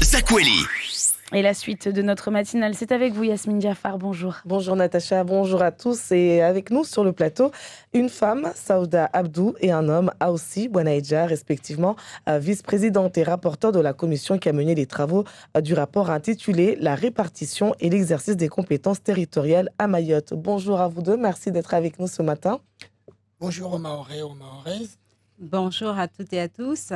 Zakweli. Et la suite de notre matinale, c'est avec vous, Yasmine Diafar. Bonjour. Bonjour Natacha, bonjour à tous. Et avec nous sur le plateau, une femme, Saouda Abdou, et un homme, Aoussi Bouanaïdja, respectivement vice-présidente et rapporteur de la commission qui a mené les travaux du rapport intitulé « La répartition et l'exercice des compétences territoriales à Mayotte ». Bonjour à vous deux, merci d'être avec nous ce matin. Bonjour aux Mahorais, aux Mahoraises. Bonjour à toutes et à tous.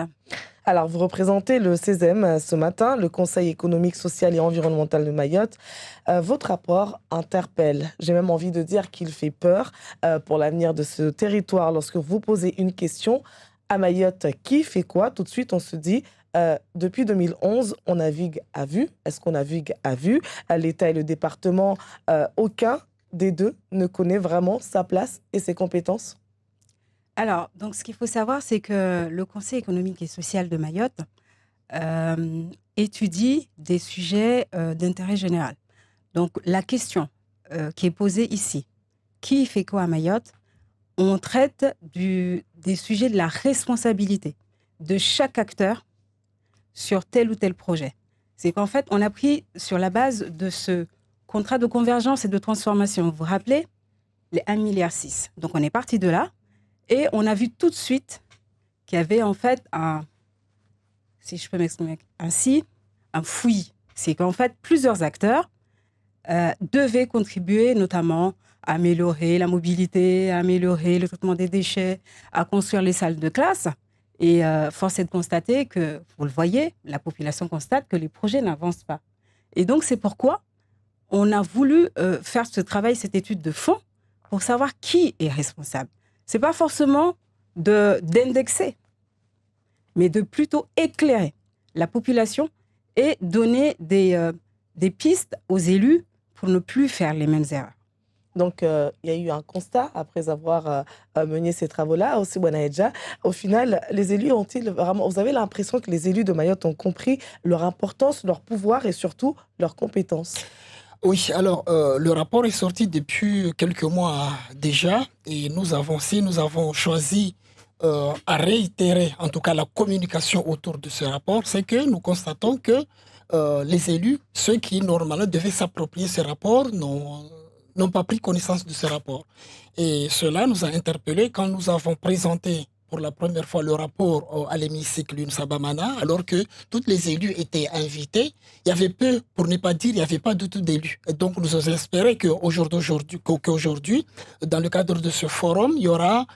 Alors, vous représentez le CESEM ce matin, le Conseil économique, social et environnemental de Mayotte. Votre rapport interpelle. J'ai même envie de dire qu'il fait peur pour l'avenir de ce territoire. Lorsque vous posez une question à Mayotte, qui fait quoi? Tout de suite, on se dit, depuis 2011, on navigue à vue. Est-ce qu'on navigue à vue? L'État et le département, aucun des deux ne connaît vraiment sa place et ses compétences. Alors, donc, ce qu'il faut savoir, c'est que le Conseil économique et social de Mayotte étudie des sujets d'intérêt général. Donc, la question qui est posée ici, qui fait quoi à Mayotte? On traite des sujets de la responsabilité de chaque acteur sur tel ou tel projet. C'est qu'en fait, on a pris sur la base de ce contrat de convergence et de transformation, vous vous rappelez, les 1,6 milliard. Donc, on est parti de là. Et on a vu tout de suite qu'il y avait en fait si je peux m'exprimer ainsi, un fouillis. C'est qu'en fait, plusieurs acteurs devaient contribuer notamment à améliorer la mobilité, à améliorer le traitement des déchets, à construire les salles de classe. Et force est de constater que, vous le voyez, la population constate que les projets n'avancent pas. Et donc, c'est pourquoi on a voulu faire ce travail, cette étude de fond, pour savoir qui est responsable. Ce n'est pas forcément d'indexer, mais de plutôt éclairer la population et donner des pistes aux élus pour ne plus faire les mêmes erreurs. Donc, il y a eu un constat après avoir mené ces travaux-là, Aoussi Bouanaïdja. Au final, les élus ont-ils vraiment... Vous avez l'impression que les élus de Mayotte ont compris leur importance, leur pouvoir et surtout leurs compétences? Oui, alors le rapport est sorti depuis quelques mois déjà et nous avons choisi à réitérer en tout cas la communication autour de ce rapport, c'est que nous constatons que les élus, ceux qui normalement devaient s'approprier ce rapport, n'ont pas pris connaissance de ce rapport. Et cela nous a interpellés quand nous avons présenté pour la première fois le rapport à l'hémicycle Sabamana, alors que tous les élus étaient invités. Il y avait peu, pour ne pas dire, il n'y avait pas du tout d'élus. Et donc, nous espérons qu'aujourd'hui, dans le cadre de ce forum, il y aura,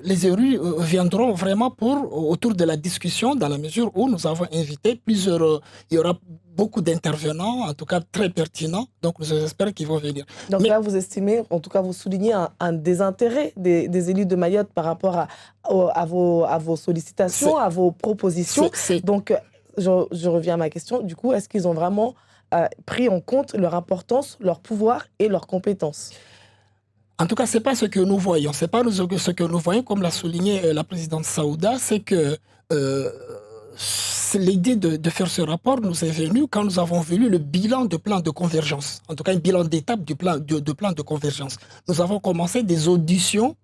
les élus viendront vraiment autour de la discussion, dans la mesure où nous avons invité plusieurs, il y aura beaucoup d'intervenants, en tout cas très pertinents, donc nous espérons qu'ils vont venir. Donc là, vous estimez, en tout cas vous soulignez un désintérêt des élus de Mayotte par rapport à vos sollicitations, à vos propositions. Donc je reviens à ma question, du coup, est-ce qu'ils ont vraiment pris en compte leur importance, leur pouvoir et leurs compétences? En tout cas, ce n'est pas ce que nous voyons. Ce n'est pas ce que nous voyons, comme l'a souligné la présidente Saouda, c'est que l'idée de faire ce rapport nous est venue quand nous avons vu le bilan de plan de convergence, en tout cas un bilan d'étape du plan de convergence. Nous avons commencé des auditions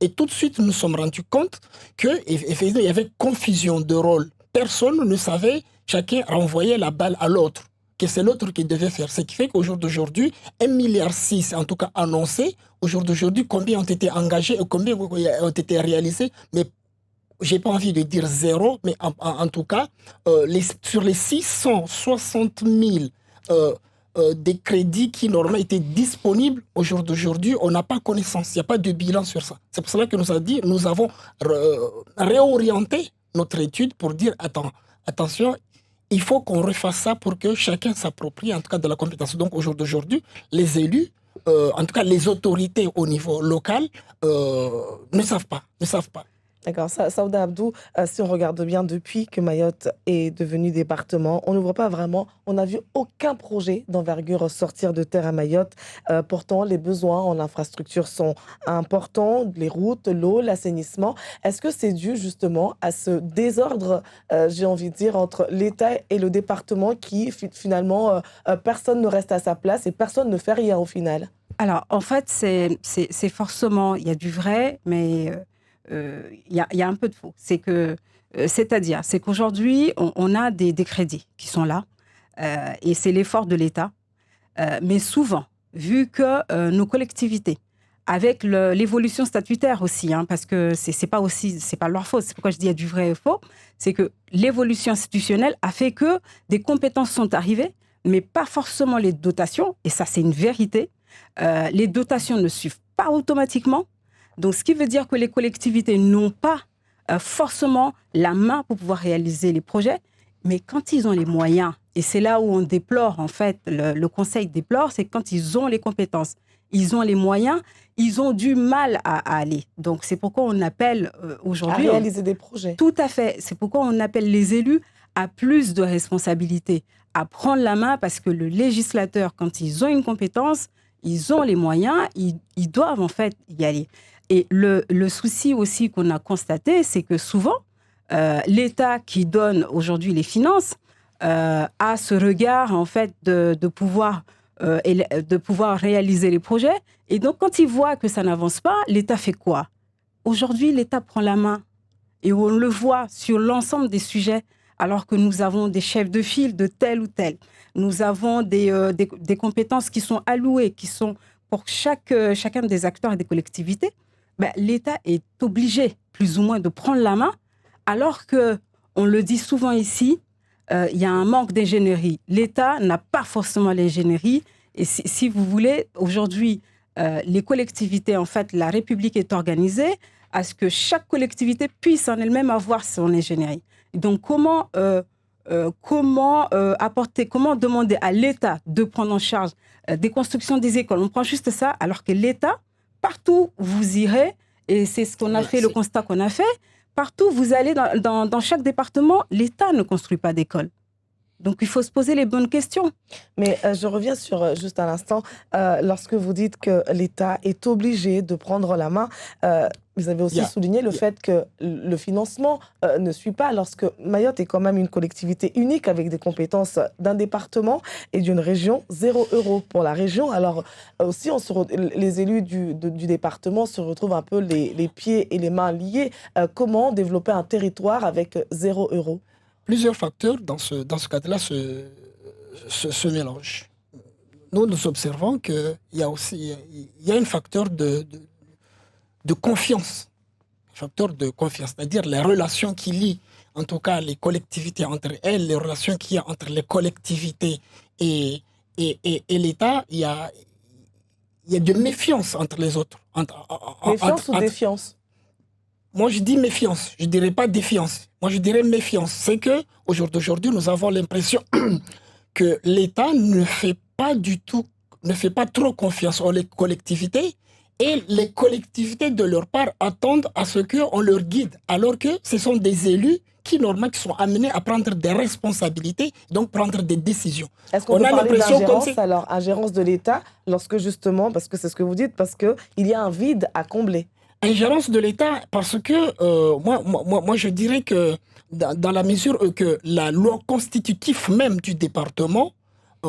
et tout de suite nous nous sommes rendus compte qu'il y avait confusion de rôle. Personne ne savait, chacun renvoyait la balle à l'autre, que c'est l'autre qui devait faire. Ce qui fait qu'au jour d'aujourd'hui, 1,6 milliard, en tout cas annoncé, au jour d'aujourd'hui, combien ont été engagés et combien ont été réalisés, mais j'ai pas envie de dire zéro, mais en tout cas, sur les 660 000 des crédits qui normalement étaient disponibles au jour d'aujourd'hui, on n'a pas connaissance, il n'y a pas de bilan sur ça. C'est pour cela que nous avons réorienté notre étude pour dire, attention, il faut qu'on refasse ça pour que chacun s'approprie en tout cas de la compétence. Donc au jour d'aujourd'hui, les élus, en tout cas les autorités au niveau local, ne savent pas. D'accord. Saouda Abdou, si on regarde bien, depuis que Mayotte est devenu département, on ne voit pas vraiment, on n'a vu aucun projet d'envergure sortir de terre à Mayotte. Pourtant, les besoins en infrastructure sont importants, les routes, l'eau, l'assainissement. Est-ce que c'est dû justement à ce désordre, j'ai envie de dire, entre l'État et le département qui, finalement, personne ne reste à sa place et personne ne fait rien au final? Alors, en fait, c'est forcément, il y a du vrai, mais... il y a un peu de faux. C'est que C'est-à-dire, c'est qu'aujourd'hui, on a des crédits qui sont là, et c'est l'effort de l'État. Mais souvent, vu que nos collectivités, avec l'évolution statutaire aussi, hein, parce que c'est pas leur faute, c'est pourquoi je dis il y a du vrai et faux, c'est que l'évolution institutionnelle a fait que des compétences sont arrivées, mais pas forcément les dotations, et ça c'est une vérité. Les dotations ne suivent pas automatiquement, donc ce qui veut dire que les collectivités n'ont pas forcément la main pour pouvoir réaliser les projets, mais quand ils ont les moyens, et c'est là où on déplore, en fait, le Conseil déplore, c'est quand ils ont les compétences, ils ont les moyens, ils ont du mal à aller. Donc, c'est pourquoi on appelle aujourd'hui... À réaliser des projets. Tout à fait. C'est pourquoi on appelle les élus à plus de responsabilités, à prendre la main, parce que le législateur, quand ils ont une compétence, ils ont les moyens, ils doivent en fait y aller. Et le souci aussi qu'on a constaté, c'est que souvent, l'État qui donne aujourd'hui les finances a ce regard en fait de pouvoir réaliser les projets. Et donc, quand il voit que ça n'avance pas, l'État fait quoi? Aujourd'hui, l'État prend la main. Et on le voit sur l'ensemble des sujets, alors que nous avons des chefs de file de tel ou tel. Nous avons des compétences qui sont allouées, qui sont pour chacun des acteurs et des collectivités. Ben, l'État est obligé, plus ou moins, de prendre la main, alors que, on le dit souvent ici, il y a un manque d'ingénierie. L'État n'a pas forcément l'ingénierie. Et si vous voulez, aujourd'hui, les collectivités, en fait, la République est organisée à ce que chaque collectivité puisse en elle-même avoir son ingénierie. Donc, comment demander à l'État de prendre en charge des constructions des écoles? On prend juste ça, alors que l'État, partout où vous irez, et c'est ce qu'on a fait, le constat qu'on a fait, partout, vous allez dans chaque département, l'État ne construit pas d'école. Donc, il faut se poser les bonnes questions. Mais je reviens sur, juste à l'instant, lorsque vous dites que l'État est obligé de prendre la main, vous avez aussi souligné le fait que le financement ne suit pas, lorsque Mayotte est quand même une collectivité unique avec des compétences d'un département et d'une région, 0 € pour la région. Alors aussi, les élus du département se retrouvent un peu les pieds et les mains liés. Comment développer un territoire avec 0 €? Plusieurs facteurs dans ce cadre-là se mélangent. Nous observons qu'il y a un facteur de confiance. Un facteur de confiance, c'est-à-dire les relations qui lient, en tout cas, les collectivités entre elles, les relations qu'il y a entre les collectivités et l'État, il y a de méfiance entre les autres. Méfiance ou défiance? Moi, je dis méfiance. Je ne dirais pas défiance. Moi, je dirais méfiance. C'est qu'aujourd'hui, nous avons l'impression que l'État ne fait pas trop confiance aux collectivités, et les collectivités, de leur part, attendent à ce qu'on leur guide, alors que ce sont des élus qui, normalement, qui sont amenés à prendre des responsabilités, donc prendre des décisions. Est-ce qu'on peut parler d'ingérence, alors, ingérence de l'État, lorsque justement, parce que c'est ce que vous dites, parce qu'il y a un vide à combler? Ingérence de l'État, parce que moi, je dirais que dans la mesure que la loi constitutive même du département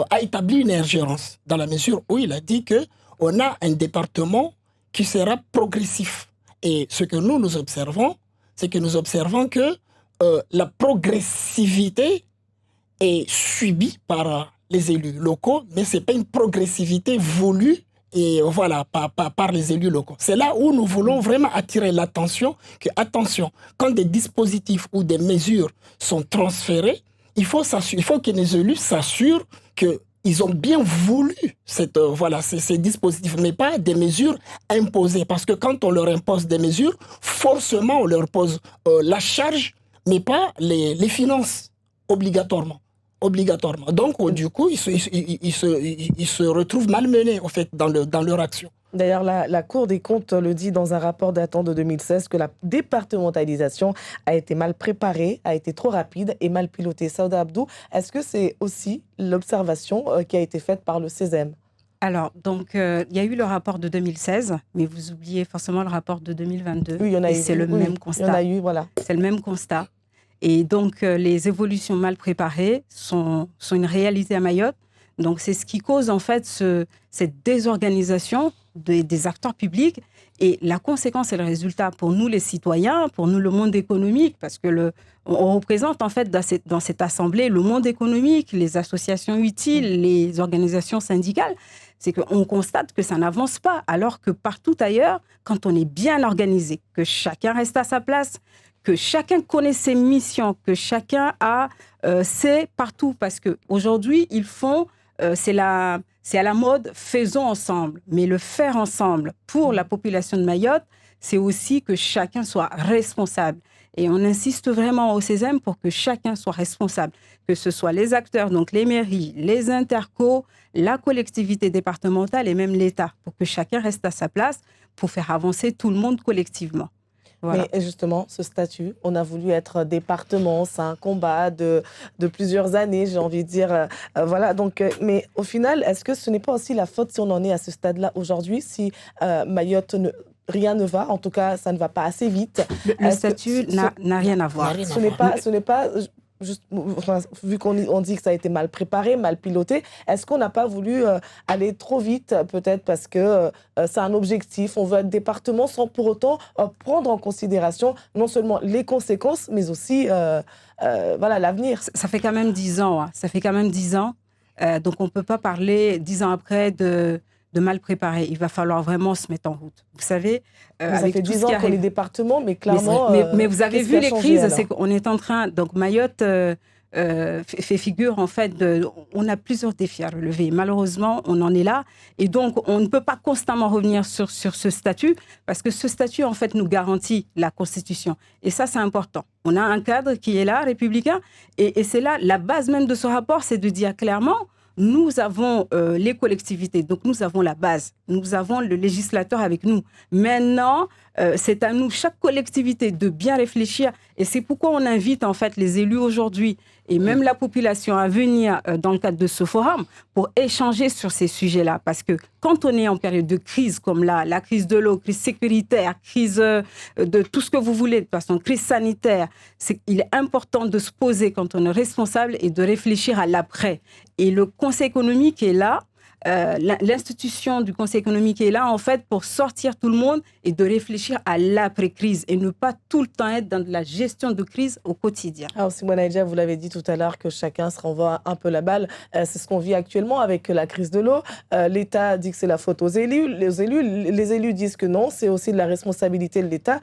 a établi une ingérence, dans la mesure où il a dit qu'on a un département qui sera progressif. Et ce que nous observons, c'est que nous observons que la progressivité est subie par les élus locaux, mais ce n'est pas une progressivité voulue, et voilà, par les élus locaux. C'est là où nous voulons vraiment attirer l'attention, que, attention, quand des dispositifs ou des mesures sont transférées, il faut que les élus s'assurent qu'ils ont bien voulu ces dispositifs, mais pas des mesures imposées. Parce que quand on leur impose des mesures, forcément on leur pose la charge, mais pas les finances, obligatoirement. Donc, du coup, ils se retrouvent malmenés, en fait, dans leur action. D'ailleurs, la Cour des comptes le dit dans un rapport datant de 2016 que la départementalisation a été mal préparée, a été trop rapide et mal pilotée. Saouda Abdou, est-ce que c'est aussi l'observation qui a été faite par le CESEM? Alors, donc, il y a eu le rapport de 2016, mais vous oubliez forcément le rapport de 2022. Oui, il y en a eu. C'est le même constat. Il y en a eu, voilà. C'est le même constat. Et donc, les évolutions mal préparées sont une réalité à Mayotte. Donc, c'est ce qui cause, en fait, cette désorganisation des acteurs publics. Et la conséquence et le résultat pour nous les citoyens, pour nous le monde économique, parce que on représente en fait dans cette assemblée le monde économique, les associations utiles, les organisations syndicales, c'est qu'on constate que ça n'avance pas, alors que partout ailleurs, quand on est bien organisé, que chacun reste à sa place, que chacun connaît ses missions, que chacun sait partout, parce qu'aujourd'hui, ils font, c'est à la mode, faisons ensemble. Mais le faire ensemble pour la population de Mayotte, c'est aussi que chacun soit responsable. Et on insiste vraiment au CESEM pour que chacun soit responsable, que ce soit les acteurs, donc les mairies, les intercos, la collectivité départementale et même l'État, pour que chacun reste à sa place pour faire avancer tout le monde collectivement. Voilà. Mais justement, ce statut, on a voulu être département, c'est un combat de plusieurs années, j'ai envie de dire. Voilà, donc, mais au final, est-ce que ce n'est pas aussi la faute si on en est à ce stade-là aujourd'hui, si Mayotte rien ne va, en tout cas, ça ne va pas assez vite. Le statut n'a rien à voir. Ce n'est pas juste, enfin, vu qu'on dit que ça a été mal préparé, mal piloté, est-ce qu'on n'a pas voulu aller trop vite, peut-être parce que c'est un objectif, on veut être département sans pour autant prendre en considération non seulement les conséquences, mais aussi voilà, l'avenir. Ça fait quand même 10 ans. Hein. Ça fait quand même 10 ans. Donc, on ne peut pas parler 10 ans après de mal préparé. Il va falloir vraiment se mettre en route. Vous savez, ça fait 10 ans qu'on est département, mais clairement... Mais vous avez vu les crises, c'est qu'on est en train... Donc Mayotte fait figure, en fait, on a plusieurs défis à relever. Malheureusement, on en est là. Et donc, on ne peut pas constamment revenir sur ce statut, parce que ce statut, en fait, nous garantit la Constitution. Et ça, c'est important. On a un cadre qui est là, républicain, et c'est là, la base même de ce rapport, c'est de dire clairement... Nous avons les collectivités, donc nous avons la base, nous avons le législateur avec nous. Maintenant, c'est à nous, chaque collectivité, de bien réfléchir. Et c'est pourquoi on invite en fait les élus aujourd'hui et même la population à venir dans le cadre de ce forum pour échanger sur ces sujets-là. Parce que quand on est en période de crise comme là, la crise de l'eau, crise sécuritaire, crise de tout ce que vous voulez, de toute façon, crise sanitaire, il est important de se poser quand on est responsable et de réfléchir à l'après. Et le Conseil économique est là, l'institution du Conseil économique est là, en fait, pour sortir tout le monde et de réfléchir à l'après-crise et ne pas tout le temps être dans de la gestion de crise au quotidien. Alors, Simone Aïdja, vous l'avez dit tout à l'heure que chacun se renvoie un peu la balle. C'est ce qu'on vit actuellement avec la crise de l'eau. L'État dit que c'est la faute aux élus. Les élus disent que non, c'est aussi de la responsabilité de l'État.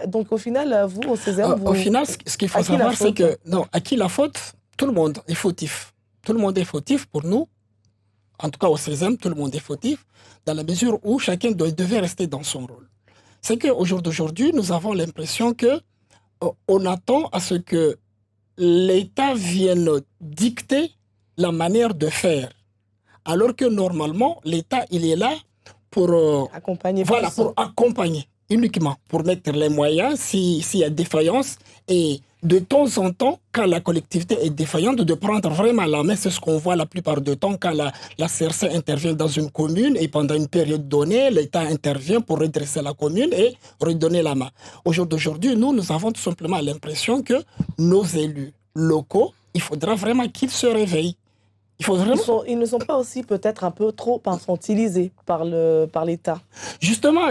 Donc, au final, vous, au CESEM, Au final, ce qu'il faut savoir, c'est que, non, à qui la faute? Tout le monde est fautif. Tout le monde est fautif pour nous. En tout cas, au CESEM, tout le monde est fautif, dans la mesure où chacun devait rester dans son rôle. C'est qu'au jour d'aujourd'hui, nous avons l'impression qu'on attend à ce que l'État vienne dicter la manière de faire. Alors que normalement, l'État, il est là pour accompagner. Voilà, pour accompagner uniquement, pour mettre les moyens s'il y a défaillance et de temps en temps, quand la collectivité est défaillante, de prendre vraiment la main. C'est ce qu'on voit la plupart du temps quand la CRC intervient dans une commune et pendant une période donnée, l'État intervient pour redresser la commune et redonner la main. Au jour d'aujourd'hui, nous avons tout simplement l'impression que nos élus locaux, il faudra vraiment qu'ils se réveillent. Ils ne sont pas aussi peut-être un peu trop infantilisés par l'État. Justement,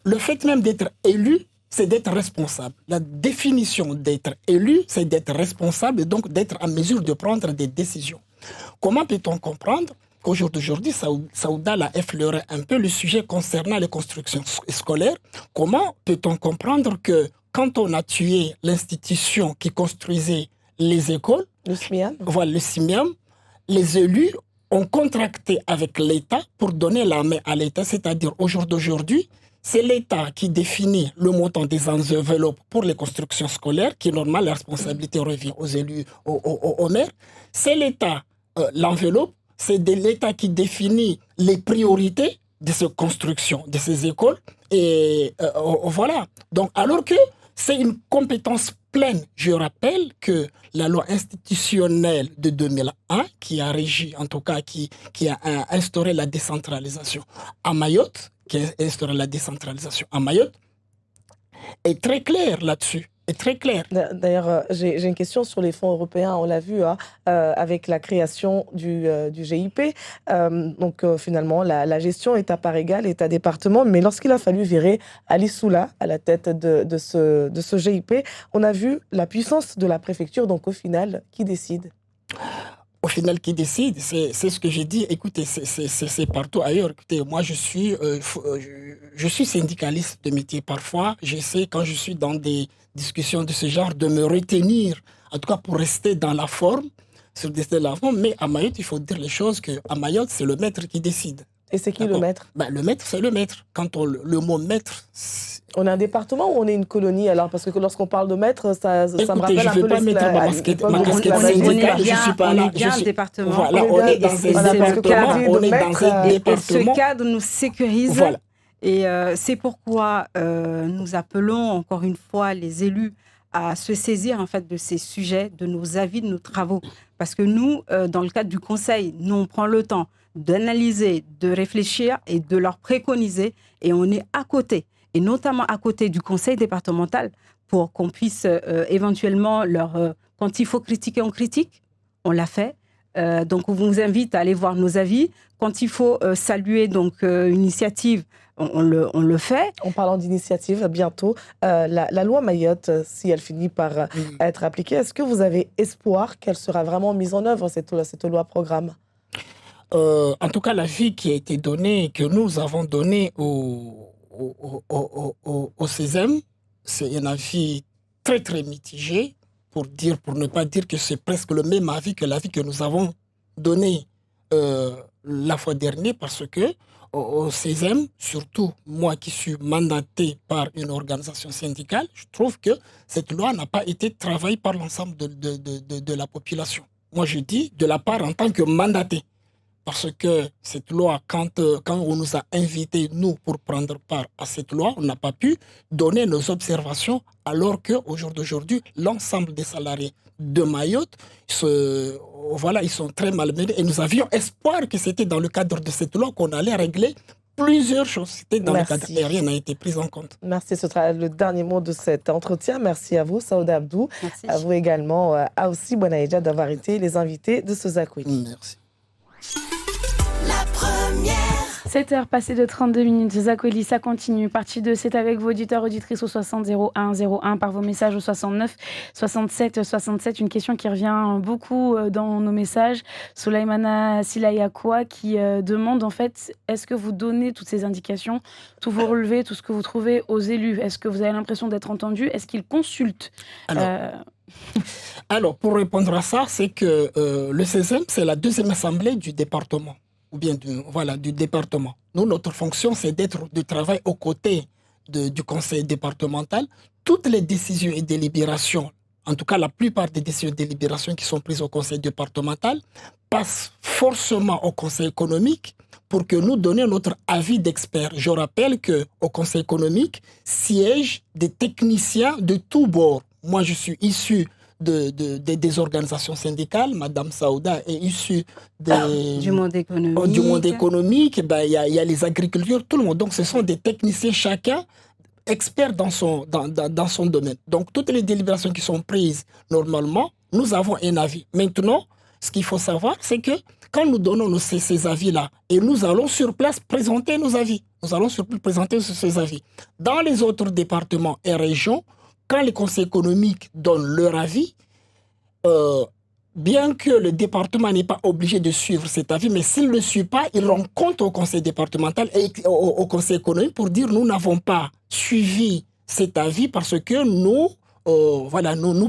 le fait même d'être élu, c'est d'être responsable. La définition d'être élu, c'est d'être responsable et donc d'être en mesure de prendre des décisions. Comment peut-on comprendre qu'au jour d'aujourd'hui, Saouda a effleuré un peu le sujet concernant les constructions scolaires? Comment peut-on comprendre que quand on a tué l'institution qui construisait les écoles, le SMIAM, voilà, le SMIAM, les élus ont contracté avec l'État pour donner la main à l'État, c'est-à-dire au jour d'aujourd'hui, c'est l'État qui définit le montant des enveloppes pour les constructions scolaires, qui est normal, la responsabilité revient aux élus, aux maires. C'est l'État, l'enveloppe, c'est de l'État qui définit les priorités de ces constructions, de ces écoles. Et voilà. Donc, alors que c'est une compétence pleine. Je rappelle que la loi institutionnelle de 2001, qui a régi, en tout cas, qui a instauré la décentralisation à Mayotte, est très clair là-dessus. est très clair. D'ailleurs, j'ai une question sur les fonds européens. On l'a vu avec la création du GIP. Finalement, la gestion est à part égale, État-département. Mais lorsqu'il a fallu virer Ali Soula à la tête de ce GIP, on a vu la puissance de la préfecture. Donc, au final, qui décide ? Au final, qui décide, c'est ce que j'ai dit. Écoutez, c'est partout ailleurs. Écoutez, moi, je suis syndicaliste de métier. Parfois, j'essaie, quand je suis dans des discussions de ce genre, de me retenir, en tout cas pour rester dans la forme, mais à Mayotte, il faut dire les choses qu'à Mayotte, c'est le maître qui décide. Et c'est qui le maître ? Le maître, c'est le maître. Le mot maître... On est un département ou on est une colonie alors? Parce que lorsqu'on parle de maître, ça me rappelle un peu ma casquette syndicale. Je suis pas là. On est bien un département. Voilà, on est dans un département. Ce cadre nous sécurise. Voilà. Et c'est pourquoi nous appelons encore une fois les élus à se saisir en fait de ces sujets, de nos avis, de nos travaux. Parce que nous, dans le cadre du conseil, nous on prend le temps d'analyser, de réfléchir et de leur préconiser. Et on est à côté. Et notamment à côté du conseil départemental, pour qu'on puisse éventuellement quand il faut critiquer, on critique, on l'a fait. Donc on vous invite à aller voir nos avis. Quand il faut saluer une initiative, on le fait. En parlant d'initiative, bientôt, la loi Mayotte, si elle finit par être appliquée, est-ce que vous avez espoir qu'elle sera vraiment mise en œuvre, cette loi programme ? En tout cas, l'avis qui a été donné, que nous avons donné au CESEM, c'est un avis très très mitigé, pour ne pas dire que c'est presque le même avis que l'avis que nous avons donné la fois dernière, parce que au CESEM, surtout moi qui suis mandaté par une organisation syndicale, je trouve que cette loi n'a pas été travaillée par l'ensemble de la population. Moi je dis de la part en tant que mandaté. Parce que cette loi, quand on nous a invités, nous, pour prendre part à cette loi, on n'a pas pu donner nos observations, alors qu'au jour d'aujourd'hui, l'ensemble des salariés de Mayotte, ils sont très malmenés. Et nous avions espoir que c'était dans le cadre de cette loi qu'on allait régler plusieurs choses. C'était dans le cadre, et rien n'a été pris en compte. Merci, ce sera le dernier mot de cet entretien. Merci à vous, Saouda Abdou. Merci. À vous également, Aoussi Bonaïdja, d'avoir été les invités de ce Zakweli. Merci. La première. 7h passées de 32 minutes. Zakweli, ça continue. Partie 2, c'est avec vos auditeurs, auditrices au 60 01 01, par vos messages au 69 67 67. Une question qui revient beaucoup dans nos messages. Souleymana Silayakoua qui demande en fait, est-ce que vous donnez toutes ces indications, tous vos relevés, tout ce que vous trouvez aux élus? Est-ce que vous avez l'impression d'être entendu? Est-ce qu'ils consultent? Alors, pour répondre à ça, c'est que le CESEM, c'est la deuxième assemblée du département, ou bien du département. Nous, notre fonction, c'est de travailler aux côtés du conseil départemental. Toutes les décisions et délibérations, en tout cas la plupart des décisions et délibérations qui sont prises au conseil départemental, passent forcément au conseil économique pour que nous donnions notre avis d'experts. Je rappelle qu'au conseil économique siègent des techniciens de tous bords. Moi, je suis issu des organisations syndicales. Madame Saouda est issue du monde économique. Du monde économique. Il y a les agriculteurs, tout le monde. Donc, ce sont des techniciens, chacun expert dans son domaine. Donc, toutes les délibérations qui sont prises, normalement, nous avons un avis. Maintenant, ce qu'il faut savoir, c'est que quand nous donnons ces avis-là, et nous allons sur place présenter nos avis. Nous allons sur place présenter ces avis. Dans les autres départements et régions, quand les conseils économiques donnent leur avis, bien que le département n'est pas obligé de suivre cet avis, mais s'il ne le suit pas, il rend compte au conseil départemental et au conseil économique pour dire nous n'avons pas suivi cet avis parce que nous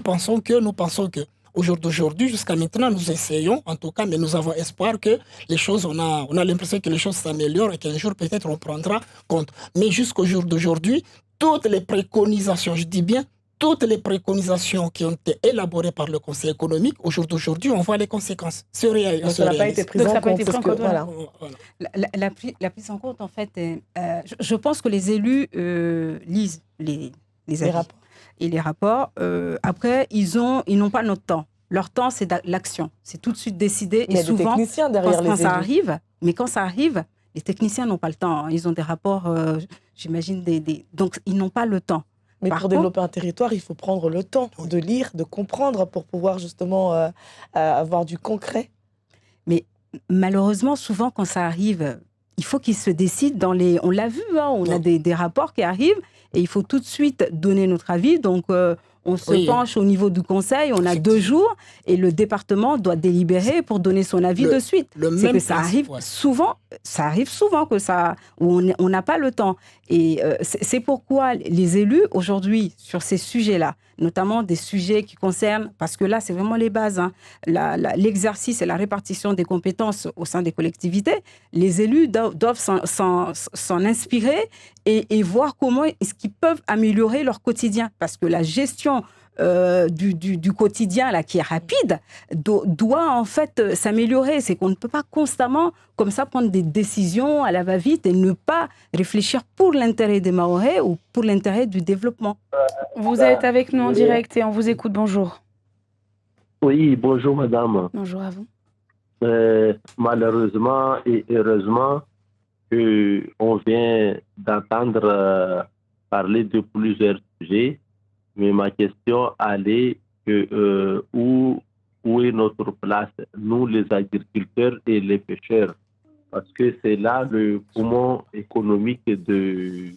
pensons que. Au jour d'aujourd'hui, jusqu'à maintenant, nous essayons, en tout cas, mais nous avons espoir que les choses, on a l'impression que les choses s'améliorent et qu'un jour, peut-être, on prendra compte. Mais jusqu'au jour d'aujourd'hui, toutes les préconisations, je dis bien, toutes les préconisations qui ont été élaborées par le Conseil économique, au jour d'aujourd'hui, on voit les conséquences. Ça n'a pas été pris en compte. Voilà. La prise en compte, en fait, je pense que les élus lisent les rapports. Et les rapports, après, ils n'ont pas notre temps. Leur temps, c'est l'action. C'est tout de suite décidé. Il y a des techniciens derrière les élus. Quand ça arrive, les techniciens n'ont pas le temps. Ils ont des rapports, j'imagine, donc ils n'ont pas le temps. Mais Par pour contre, développer un territoire, il faut prendre le temps de lire, de comprendre pour pouvoir justement avoir du concret. mais malheureusement, souvent, quand ça arrive, il faut qu'ils se décident dans les... On l'a vu, hein, on a Non. des rapports qui arrivent et il faut tout de suite donner notre avis. Donc, on se Oui. penche au niveau du conseil, on a 2 Effectivement. jours et le département doit délibérer pour donner son avis Le- de suite. le C'est même que ça principe, arrive souvent que ça, où on n'a pas le temps. Et c'est pourquoi les élus, aujourd'hui, sur ces sujets-là, notamment des sujets qui concernent, parce que là, c'est vraiment les bases, hein, l'exercice et la répartition des compétences au sein des collectivités, les élus doivent s'en inspirer et voir comment est-ce qu'ils peuvent améliorer leur quotidien. Parce que la gestion du quotidien là, qui est rapide doit en fait s'améliorer. C'est qu'on ne peut pas constamment comme ça prendre des décisions à la va-vite et ne pas réfléchir pour l'intérêt des Mahorais ou pour l'intérêt du développement. Vous êtes avec nous en direct et on vous écoute. Bonjour. Oui, bonjour madame. Bonjour à vous. Malheureusement et heureusement on vient d'entendre parler de plusieurs sujets, mais ma question allait que où est notre place, nous les agriculteurs et les pêcheurs, parce que c'est là le poumon économique de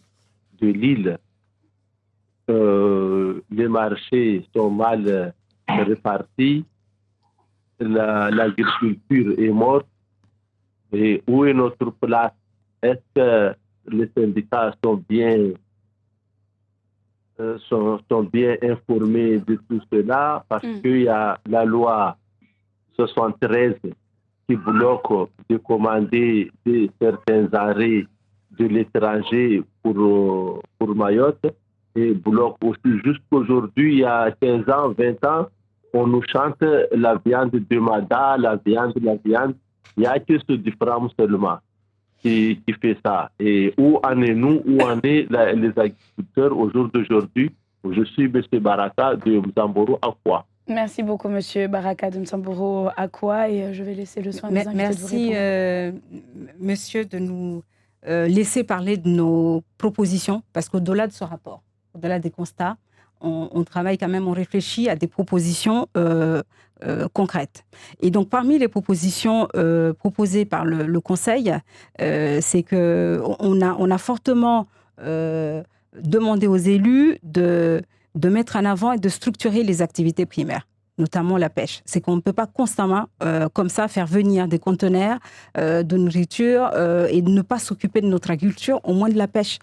l'île. Les marchés sont mal répartis, l'agriculture est morte. Et où est notre place? Est-ce que les syndicats sont bien informés de tout cela? Parce qu'il y a la loi 73 qui bloque de commander certains arrêts de l'étranger pour Mayotte et bloque aussi jusqu'aujourd'hui, il y a 15 ans, 20 ans, on nous chante la viande de Mada, la viande. Il n'y a que ce différent seulement qui fait ça. Et où en est nous, où en est les agriculteurs au jour d'aujourd'hui? Je suis M. Baraka de Mzamboro Akwa. Merci beaucoup, Monsieur Baraka de Msamboro Akwa, et je vais laisser le soin des invités de vous répondre. Merci, monsieur, de nous laisser parler de nos propositions, parce qu'au-delà de ce rapport, au-delà des constats, on travaille quand même, on réfléchit à des propositions concrètes. Et donc, parmi les propositions proposées par le Conseil, c'est qu'on a fortement demandé aux élus de mettre en avant et de structurer les activités primaires, notamment la pêche. C'est qu'on ne peut pas constamment, comme ça, faire venir des conteneurs de nourriture et de ne pas s'occuper de notre agriculture, au moins de la pêche.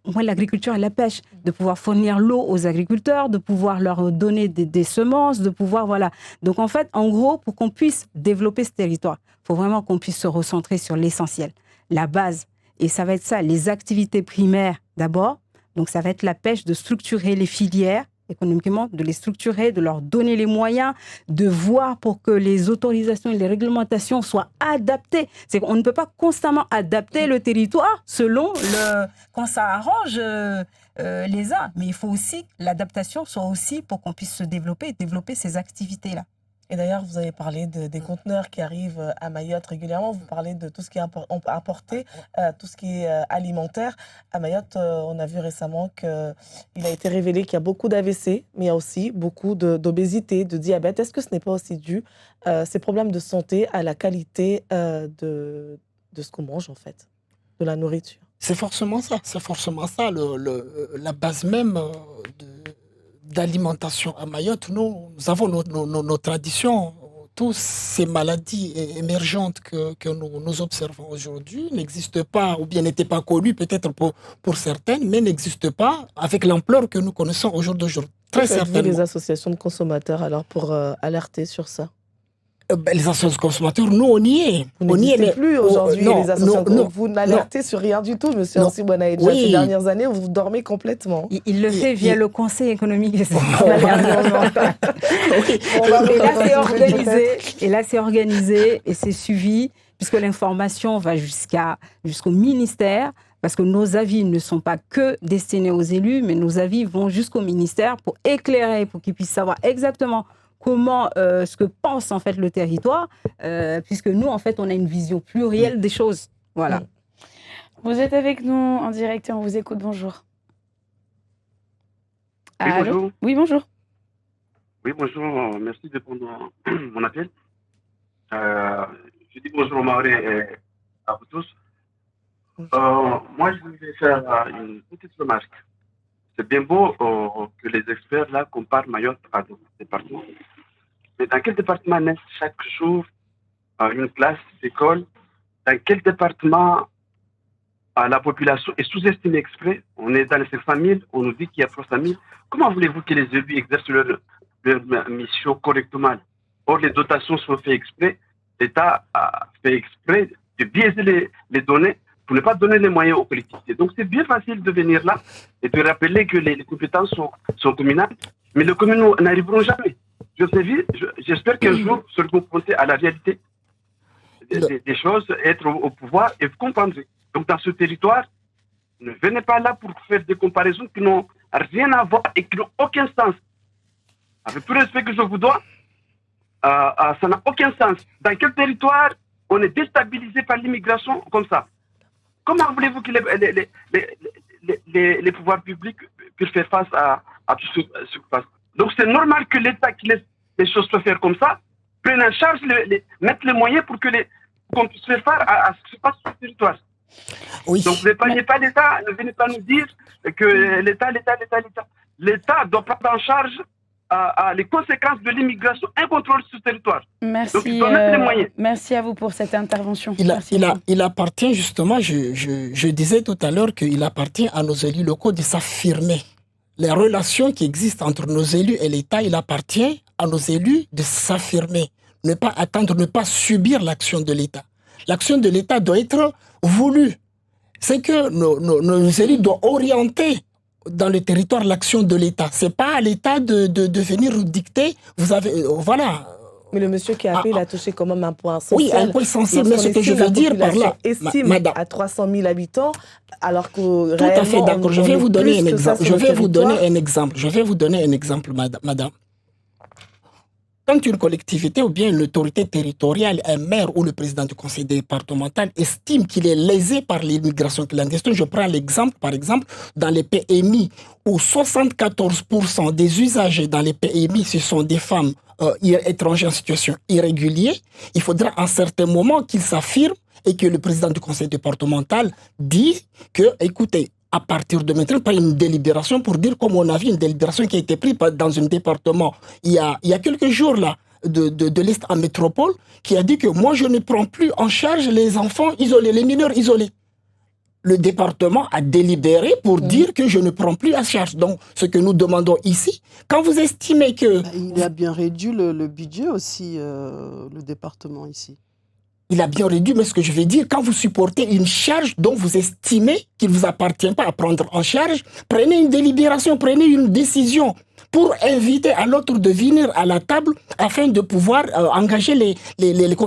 Au moins de l'agriculture et la pêche, de pouvoir fournir l'eau aux agriculteurs, de pouvoir leur donner des semences, de pouvoir, voilà. Donc, en fait, en gros, pour qu'on puisse développer ce territoire, il faut vraiment qu'on puisse se recentrer sur l'essentiel, la base. Et ça va être ça, les activités primaires d'abord. Donc, ça va être la pêche, de structurer les filières économiquement, de les structurer, de leur donner les moyens, de voir pour que les autorisations et les réglementations soient adaptées. C'est qu'on ne peut pas constamment adapter le territoire selon quand ça arrange les uns. Mais il faut aussi que l'adaptation soit aussi pour qu'on puisse se développer et développer ces activités-là. Et d'ailleurs, vous avez parlé des conteneurs qui arrivent à Mayotte régulièrement. Vous parlez de tout ce qui est importé, tout ce qui est alimentaire. À Mayotte, on a vu récemment qu'il a été révélé qu'il y a beaucoup d'AVC, mais il y a aussi beaucoup d'obésité, de diabète. Est-ce que ce n'est pas aussi dû, ces problèmes de santé, à la qualité de ce qu'on mange, en fait, de la nourriture? C'est forcément ça. C'est forcément ça, la base même d'alimentation à Mayotte. Nous avons nos traditions. Toutes ces maladies émergentes que nous observons aujourd'hui n'existent pas, ou bien n'étaient pas connues peut-être pour certaines, mais n'existent pas avec l'ampleur que nous connaissons aujourd'hui. Très certainement. Les associations de consommateurs alors pour alerter sur ça? Les associations de consommateurs, nous, on y est. Vous n'existez plus aujourd'hui, les associations. Vous n'alertez sur rien du tout, monsieur Ansi Bonaïdja. Oui. Ces dernières années, vous dormez complètement. Il le fait via le Conseil économique et social. Et là, c'est organisé et c'est suivi, puisque l'information va jusqu'au ministère, parce que nos avis ne sont pas que destinés aux élus, mais nos avis vont jusqu'au ministère pour éclairer, pour qu'ils puissent savoir exactement comment, ce que pense en fait le territoire, puisque nous, en fait, on a une vision plurielle des choses. Voilà. Vous êtes avec nous en direct et on vous écoute. Bonjour. Oui, Allô? bonjour. Oui, bonjour. Oui, bonjour. Merci de prendre mon appel. Je dis bonjour au Maoré et à vous tous. Moi, je voulais faire une petite remarque. C'est bien beau que les experts là comparent Mayotte à d'autres départements. Mais dans quel département naît chaque jour une classe d'école? Dans quel département la population est sous-estimée exprès? On est dans les 500 000, on nous dit qu'il y a 300 000. Comment voulez-vous que les élus exercent leur mission correctement? Or, les dotations sont faites exprès. L'État a fait exprès de biaiser les données pour ne pas donner les moyens aux collectivités. Donc, c'est bien facile de venir là et de rappeler que les compétences sont communales, mais les communes n'arriveront jamais. J'espère qu'un jour, se confronter à la réalité des choses, être au pouvoir et vous comprendrez. Donc, dans ce territoire, ne venez pas là pour faire des comparaisons qui n'ont rien à voir et qui n'ont aucun sens. Avec tout le respect que je vous dois, ça n'a aucun sens. Dans quel territoire on est déstabilisé par l'immigration comme ça? Comment voulez-vous que les pouvoirs publics puissent faire face à tout ce qui se passe? Donc c'est normal que l'État qui laisse les choses se faire comme ça prenne en charge, mette les moyens pour qu'on puisse faire face à ce qui se passe sur le territoire. Oui. Donc ne venez pas l'État, ne venez pas nous dire que l'État doit prendre en charge les conséquences de l'immigration incontrôlée sur ce territoire. Merci, donc il doit mettre les moyens. Merci à vous pour cette intervention. Il appartient justement, je disais tout à l'heure qu'il appartient à nos élus locaux de s'affirmer. Les relations qui existent entre nos élus et l'État, il appartient à nos élus de s'affirmer. Ne pas attendre, ne pas subir l'action de l'État. L'action de l'État doit être voulue. C'est que nos élus doivent orienter dans le territoire l'action de l'État. C'est pas à l'État de venir dicter. Vous avez, voilà. Mais le monsieur qui a appelé, il a touché quand même un point sensible. Oui, un point sensible, mais ce que je veux dire par là, estime à 300 000 habitants, alors que tout à fait d'accord. Je vais vous donner un exemple. Je vais vous donner un exemple, madame. Quand une collectivité ou bien une autorité territoriale, un maire ou le président du conseil départemental estime qu'il est lésé par l'immigration clandestine, je prends l'exemple, par exemple, dans les PMI, où 74% des usagers dans les PMI, ce sont des femmes étrangères en situation irrégulière, il faudra à un certain moment qu'il s'affirme et que le président du conseil départemental dit que, écoutez, à partir de maintenant, pas une délibération pour dire comme on a vu une délibération qui a été prise dans un département il y a quelques jours là de l'Est en métropole qui a dit que moi je ne prends plus en charge les enfants isolés, les mineurs isolés. Le département a délibéré pour dire que je ne prends plus en charge. Donc ce que nous demandons ici, quand vous estimez que... Il a bien réduit le budget aussi, le département ici. Il a bien réduit, mais ce que je veux dire, quand vous supportez une charge dont vous estimez qu'il ne vous appartient pas à prendre en charge, prenez une délibération, prenez une décision pour inviter à l'autre de venir à la table afin de pouvoir engager les...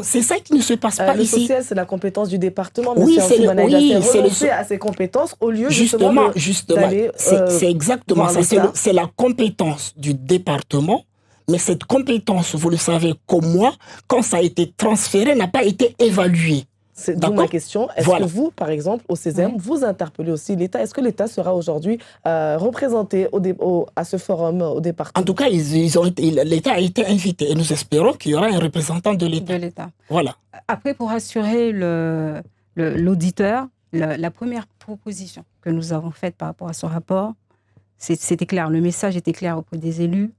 C'est ça qui ne se passe pas le ici. Le social, c'est la compétence du département. Oui, c'est à ses compétences au lieu justement d'aller... c'est exactement ça. C'est la compétence du département. Mais cette compétence, vous le savez comme moi, quand ça a été transféré, n'a pas été évaluée. C'est d'où ma question. Est-ce que vous, par exemple, au CESEM, vous interpellez aussi l'État? Est-ce que l'État sera aujourd'hui représenté à ce forum au département? En tout cas, l'État a été invité et nous espérons qu'il y aura un représentant de l'État. Voilà. Après, pour assurer l'auditeur, la première proposition que nous avons faite par rapport à ce rapport, c'était clair. Le message était clair auprès des élus.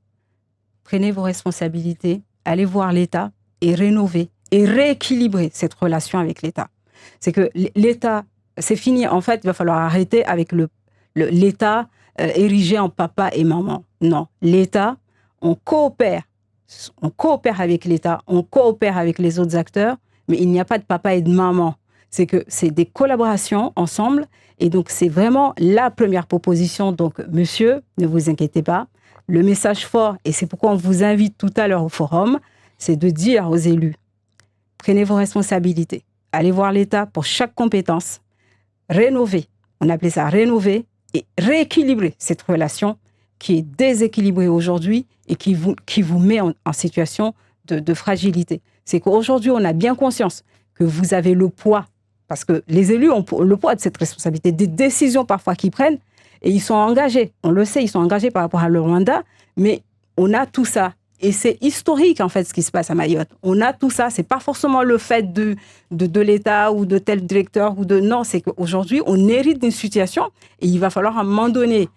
Prenez vos responsabilités, allez voir l'État et rénover et rééquilibrer cette relation avec l'État. C'est que l'État, c'est fini. En fait, il va falloir arrêter avec l'État érigé en papa et maman. Non, l'État, on coopère avec l'État, on coopère avec les autres acteurs, mais il n'y a pas de papa et de maman. C'est que c'est des collaborations ensemble. Et donc, c'est vraiment la première proposition. Donc, monsieur, ne vous inquiétez pas. Le message fort, et c'est pourquoi on vous invite tout à l'heure au forum, c'est de dire aux élus, prenez vos responsabilités, allez voir l'État pour chaque compétence, rénover, on appelait ça rénover, et rééquilibrer cette relation qui est déséquilibrée aujourd'hui et qui vous met en situation de fragilité. C'est qu'aujourd'hui, on a bien conscience que vous avez le poids, parce que les élus ont le poids de cette responsabilité, des décisions parfois qu'ils prennent, Et ils sont engagés, on le sait, ils sont engagés par rapport à le Rwanda, mais on a tout ça. Et c'est historique, en fait, ce qui se passe à Mayotte. On a tout ça. C'est pas forcément le fait de l'État ou de tel directeur ou de... Non, c'est qu'aujourd'hui, on hérite d'une situation et il va falloir à un moment donné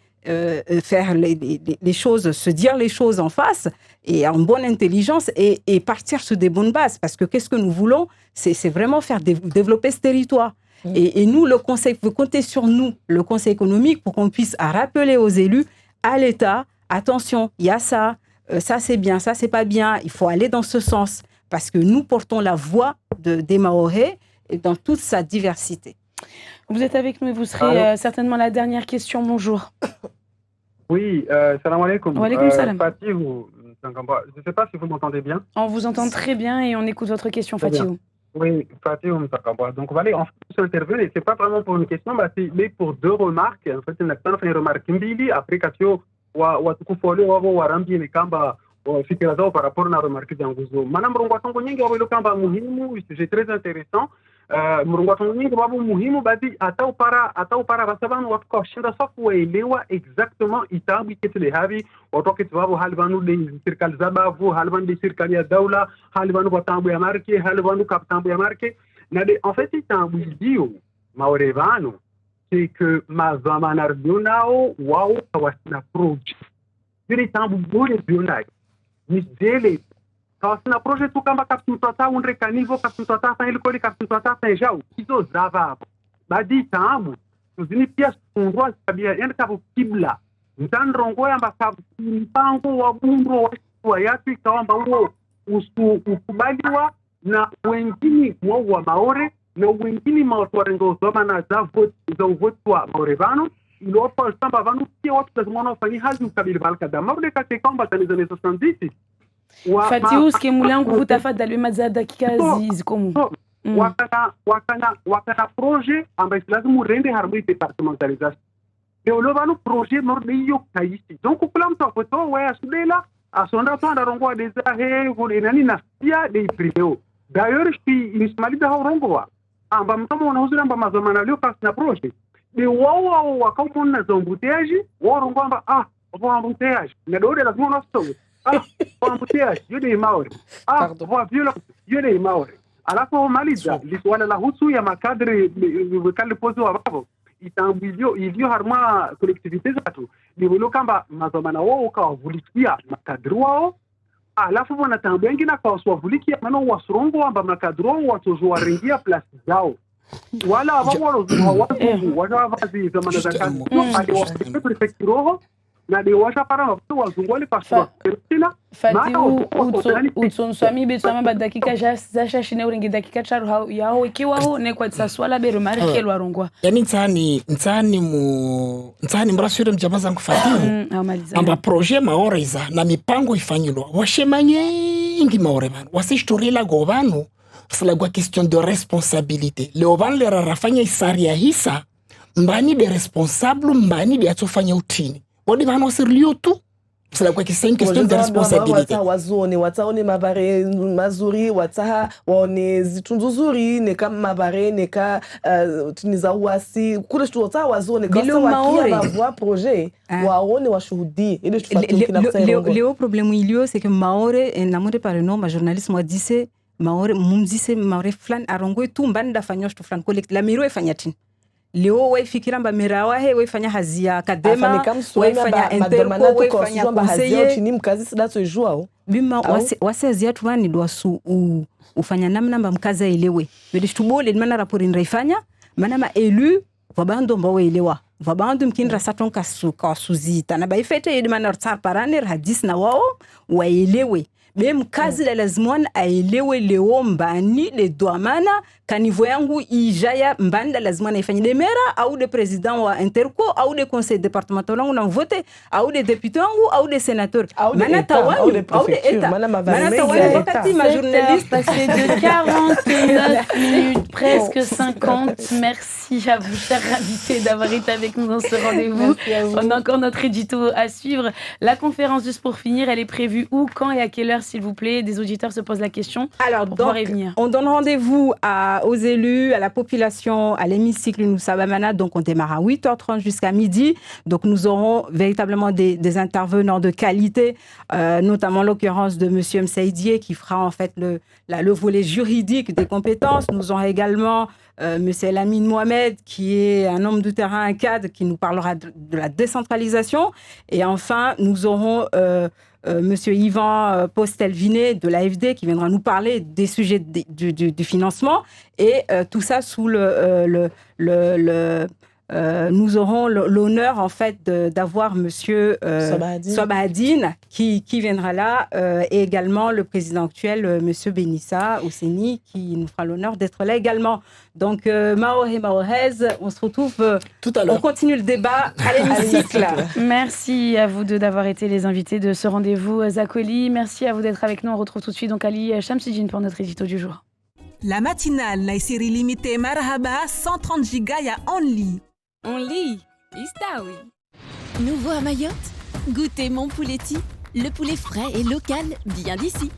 faire les choses, se dire les choses en face et en bonne intelligence et partir sur des bonnes bases. Parce que qu'est-ce que nous voulons? C'est vraiment faire développer ce territoire. Et nous, le Conseil, vous comptez sur nous, le Conseil économique, pour qu'on puisse rappeler aux élus, à l'État, attention, il y a ça, ça c'est bien, ça c'est pas bien, il faut aller dans ce sens. Parce que nous portons la voix des Mahorais dans toute sa diversité. Vous êtes avec nous et vous serez certainement la dernière question. Bonjour. Oui, salam alaikum. Wa alaikum salam. Fatih, je ne sais pas si vous m'entendez bien. On vous entend très bien et on écoute votre question, Fatih. Oui, Fatih Msakamba. Donc, voilà, en fait, sur le terrain, ce n'est pas vraiment pour une question, mais pour deux remarques. En fait, il y a une remarque. Après, fikira par rapport à la remarque d'Anguzo. Madame Murungwatongo nyingi wabelo kamba muhimu, c'est très intéressant. Murungwatongo nyingi wabu muhimu badi atau para basabanu watuka washinda safu waelewa exactement itabu iketele havi watoke tuwabu halibanu de serikali zabavu, halibanu de serikali ya daula, halibanu watambu ya marke, halibanu kapitambu ya marke. Na de en fait itabu idio maorevano c'est que mazamana nao wao kawasina project. Vile itabu bure bionai. Misdele kawasina projet tu kamba kapitata unre kanivo kapitata fa helikoli kapitata fa jau kizo zava badi tambu tuzini pia kungwa sabia enda kabu kibla mtandrongo yamba kabu mpango wa bundo wa yatu ikawamba huo ukubaliwa na wengine wa maore na wengine maotwarengo zoma na za vote wa maorevano ilopa samba vanu pia watu lazima wafanye hazi ukabili balkada mabule kate kamba tanizo nezo sandisi Fatih uske mulangu hutafadhali maza dakika zikomu wakana projet ambaye lazima urende harmoni departementalisation leo vanu projet morde hiyo kaisi donc kula mtu apoto wewe sudela asonda twanda rongo des ahe vule nani na pia de priveo d'ailleurs nismali da rongo amba mtamo unahuzira amba mazamana leo kasi na projet de wao wakaumona zombuteaji wao rongo amba zombuteaji na dole lazima unastowe embouteillage, il y a des morts. Voie violente, il y a des morts. Alafu umaliza swala la husu ya makadri kalipozo hapo ilivyo harma collectivité zatu nivyo kamba mazamana wao kawavulikia makadri wao alafu wanatambua wengine kawaswavulikia maana wasurongo amba makadri wao watozwa ringia place zao wala wao wavazi zamana za kazi ndio prefecture na de washa para watu wazungwali paswa Fatih utsonswami betswama badakika zasha shine uringi dakika charu yao ikiwa ho ne kwa tsaswala be remarque lwarongwa yani ntani mrashure mjamaza Fatih amba projet maora iza na mipango ifanyilwa washemanye maore bana wasishtorila govano c'est la question de responsabilité le ovan le rafanya isaria hisa mbani de responsable mbani de atofanya utini wodi vano sirlio tu c'est la question de responsabilité wataone mabare mazuri wataha waone zitundu zuri neka mabare neka tuniza uasi kule tuota wazone kasa wakia na voix projet waone washuhudie ile tufatiki na kusema le problème ilio c'est que maore namore par nom ma journaliste moi disait maore mumzise maore flan arongo tu mbanda fanyosh to flan collect la miro efanyatini leo waifikira mba merawa he waifanya hazia akadema waifanya interco waifanya conseiller chini mkazi sidato ijua bima wase hazia tuwani dwasu ufanya namna mba mkaza elewe bidi tubole mana rapori nraifanya mana ma elu wabando mba waelewa wabando mkinra saton kasuzita na baifete yedi mana rtsar paraner hadis na wao waelewe Bem kazi la lazimwana aelewe leo mbani le douamana kanivo yangu ijaya mbanda lazimwana ifanye de mera au de président wa interco au de conseil départemental wangu na vote au de député wangu au de sénateur mana tawani au de préfecture mana tawani wakati ma journaliste passé de 49 minutes presque 50. Merci à vous chers invités d'avoir été avec nous dans ce rendez-vous. On a encore notre édito à suivre. La conférence juste pour finir, elle est prévue où, quand et à quelle heure s'il vous plaît. Des auditeurs se posent la question. Alors, pour donc, pouvoir y venir. on donne rendez-vous aux élus, à la population, à l'hémicycle Nusabamana. Donc, on démarre à 8h30 jusqu'à midi. Donc, nous aurons véritablement des intervenants de qualité, notamment l'occurrence de M. Msaïdié qui fera en fait le volet juridique des compétences. Nous aurons également M. Lamine Mohamed, qui est un homme de terrain, un cadre, qui nous parlera de la décentralisation. Et enfin, nous aurons M. Yvan Postelvinet de l'AFD qui viendra nous parler des sujets du financement. Et tout ça sous nous aurons l'honneur en fait d'avoir Monsieur Sobahadine qui viendra là et également le président actuel Monsieur Benissa Osseni qui nous fera l'honneur d'être là également. Donc Maoré Maorez, on se retrouve tout à l'heure. On continue le débat à l'hémicycle. Merci à vous deux d'avoir été les invités de ce rendez-vous Zakoli. Merci à vous d'être avec nous. On retrouve tout de suite donc Ali Shamsidine pour notre édito du jour. La matinale, la série limitée Marhaba, 130 gigas ya Only. Only, Istaoui. Nouveau à Mayotte, goûtez mon pouletti, le poulet frais et local bien d'ici.